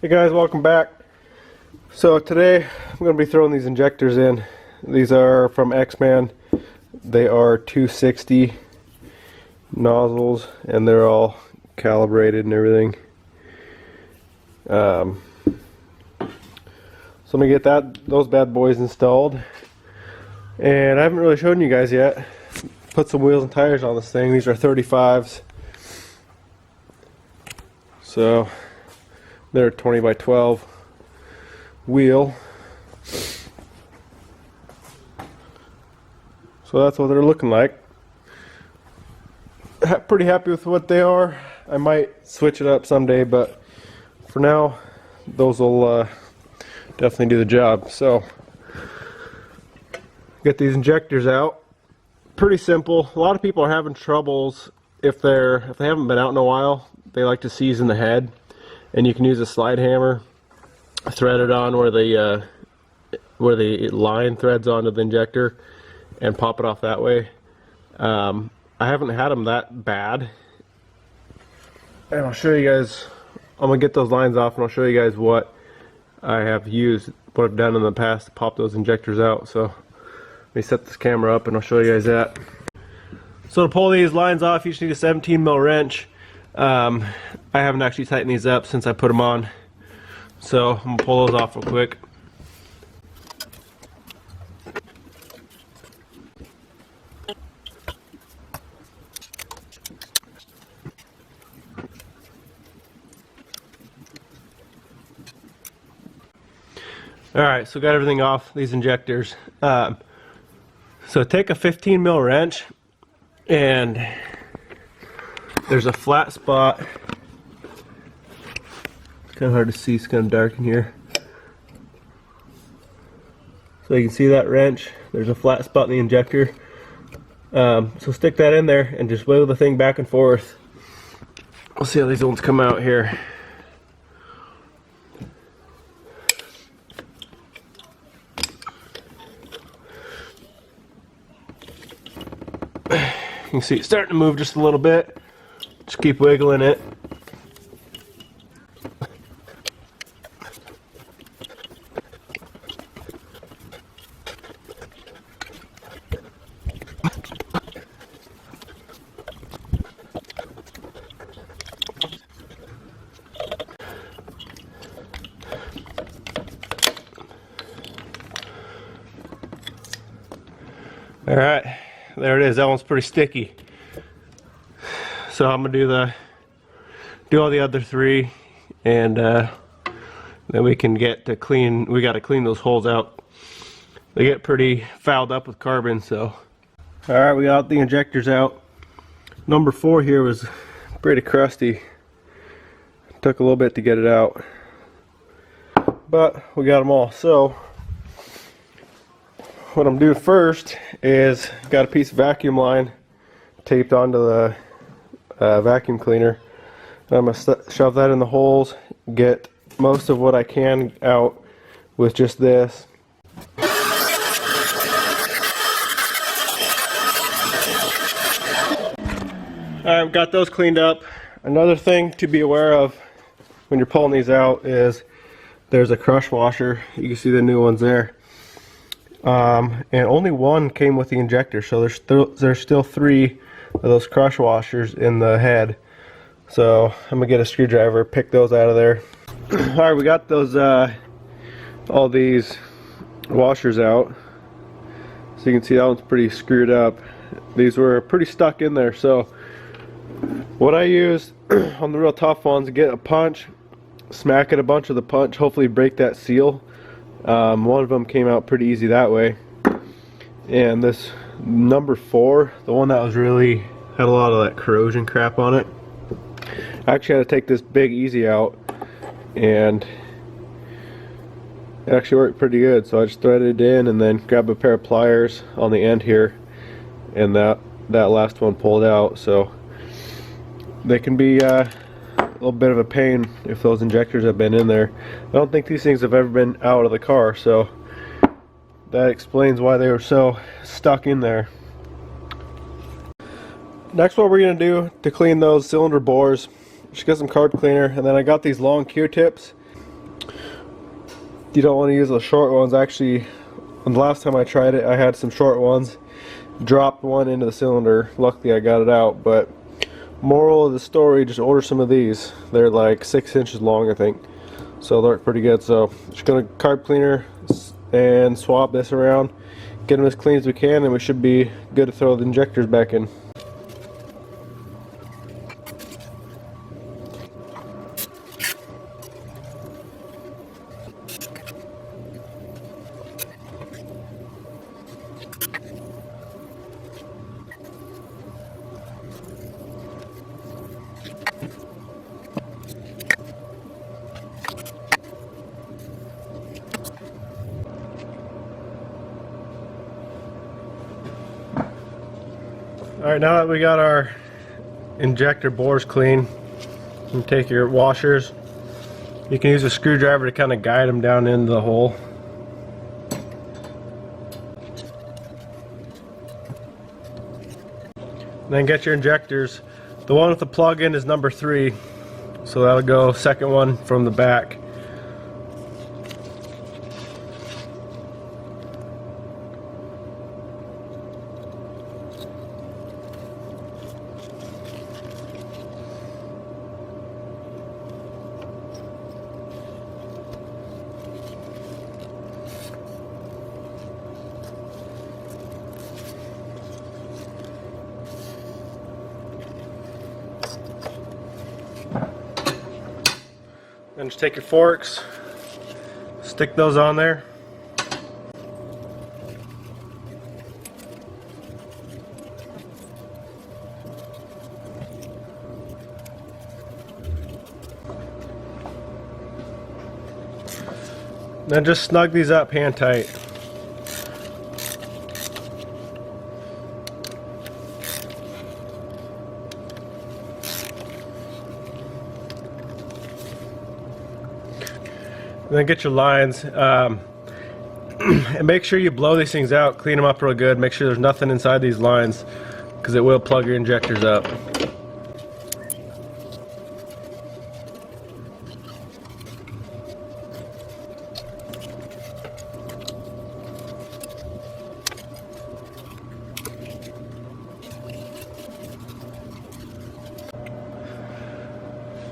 Hey guys, welcome back. So today I'm going to be throwing these injectors in. These are from XMAN. They are 260 nozzles and they're all calibrated and everything. So I'm going to get those bad boys installed. And I haven't really shown you guys yet. Put some wheels and tires on this thing. These are 35s. So they're a 20 by 12 wheel. So that's what they're looking like. Pretty happy with what they are. I might switch it up someday, but for now those will definitely do the job. So get these injectors out. Pretty simple. A lot of people are having troubles if they haven't been out in a while. They like to season the head, and you can use a slide hammer, thread it on where the line threads onto the injector, and pop it off that way. I haven't had them that bad, and I'll show you guys. I'm gonna get those lines off, and I'll show you guys what I have used, what I've done in the past to pop those injectors out. So let me set this camera up, and I'll show you guys that. So to pull these lines off, you just need a 17 mil wrench. I haven't actually tightened these up since I put them on, so I'm gonna pull those off real quick. Alright, so got everything off these injectors. So take a 15 mil wrench, and there's a flat spot. It's kind of hard to see, it's kind of dark in here. So you can see that wrench, there's a flat spot in the injector. So stick that in there and just wiggle the thing back and forth. We'll see how these ones come out here. You can see it's starting to move just a little bit. Just keep wiggling it. All right, there it is. That one's pretty sticky. So I'm gonna do all the other three, and then we can get to clean. We got to clean those holes out. They get pretty fouled up with carbon. So, all right, we got the injectors out. Number 4 here was pretty crusty. Took a little bit to get it out, but we got them all. So what I'm doing first is got a piece of vacuum line taped onto the vacuum cleaner. And I'm going to shove that in the holes, get most of what I can out with just this. Alright, got those cleaned up. Another thing to be aware of when you're pulling these out is there's a crush washer. You can see the new ones there. And only one came with the injector, so there's still 3 of those crush washers in the head. So I'm gonna get a screwdriver, pick those out of there. Alright, we got those all these washers out. So you can see that one's pretty screwed up. These were pretty stuck in there. So what I used on the real tough ones, get a punch, smack it a bunch of the punch, hopefully break that seal. One of them came out pretty easy that way. And this number 4, the one that was really had a lot of that corrosion crap on it, I actually had to take this big easy out, and it actually worked pretty good. So I just threaded it in and then grabbed a pair of pliers on the end here, and that last one pulled out. So they can be a little bit of a pain if those injectors have been in there. I don't think these things have ever been out of the car, so that explains why they were so stuck in there. Next, what we're going to do to clean those cylinder bores, just get some carb cleaner, and then I got these long Q-tips. you don't want to use the short ones. Actually, the last time I tried it, I had some short ones, dropped one into the cylinder. Luckily I got it out, but moral of the story, just order some of these. They're like 6 inches long, I think, so they work pretty good. So just gonna carb cleaner and swap this around, get them as clean as we can, and we should be good to throw the injectors back in. Alright, now that we got our injector bores clean, you take your washers. You can use a screwdriver to kind of guide them down into the hole. Then get your injectors. The one with the plug-in is number 3, so that'll go second one from the back. Then just take your forks, stick those on there. Then just snug these up hand tight. And then get your lines, and make sure you blow these things out, clean them up real good, make sure there's nothing inside these lines, because it will plug your injectors up.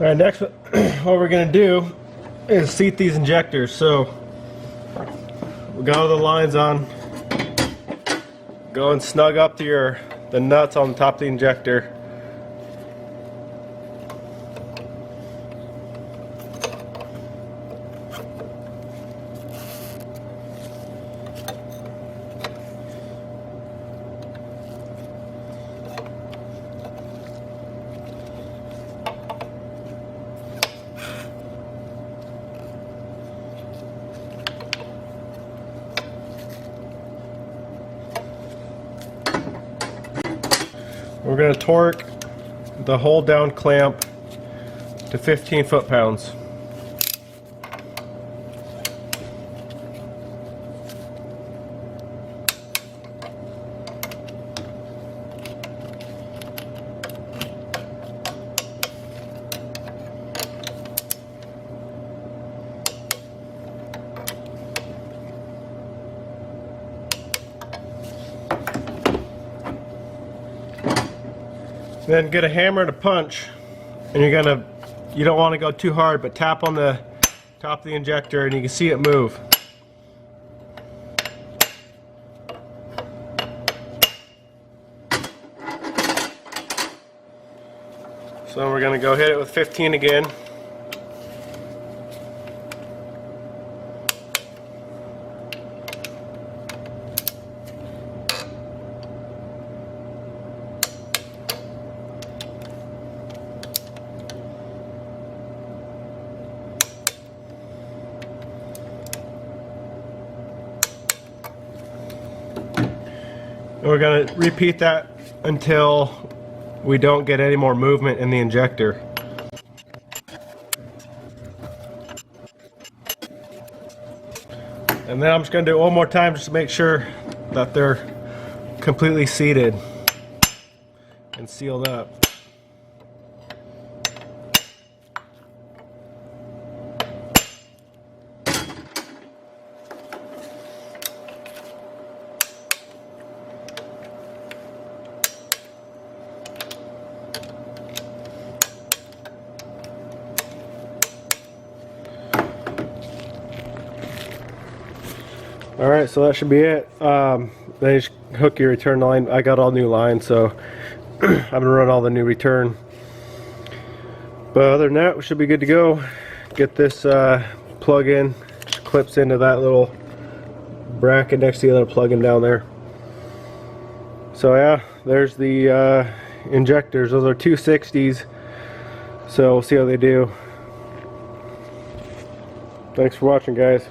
Alright, next what we're going to do is seat these injectors. So we got all the lines on. Go and snug up to the nuts on the top of the injector. We're going to torque the hold down clamp to 15 foot-pounds. Then get a hammer and a punch, and you don't want to go too hard, but tap on the top of the injector and you can see it move. So we're going to go hit it with 15 again. And we're going to repeat that until we don't get any more movement in the injector. And then I'm just going to do it one more time just to make sure that they're completely seated and sealed up. Alright, so that should be it. Then you just hook your return line. I got all new lines, so I'm gonna run all the new return. But other than that, we should be good to go. Get this plug in, just clips into that little bracket next to the other plug-in down there. So yeah, there's the injectors. Those are 260s, so we'll see how they do. Thanks for watching, guys.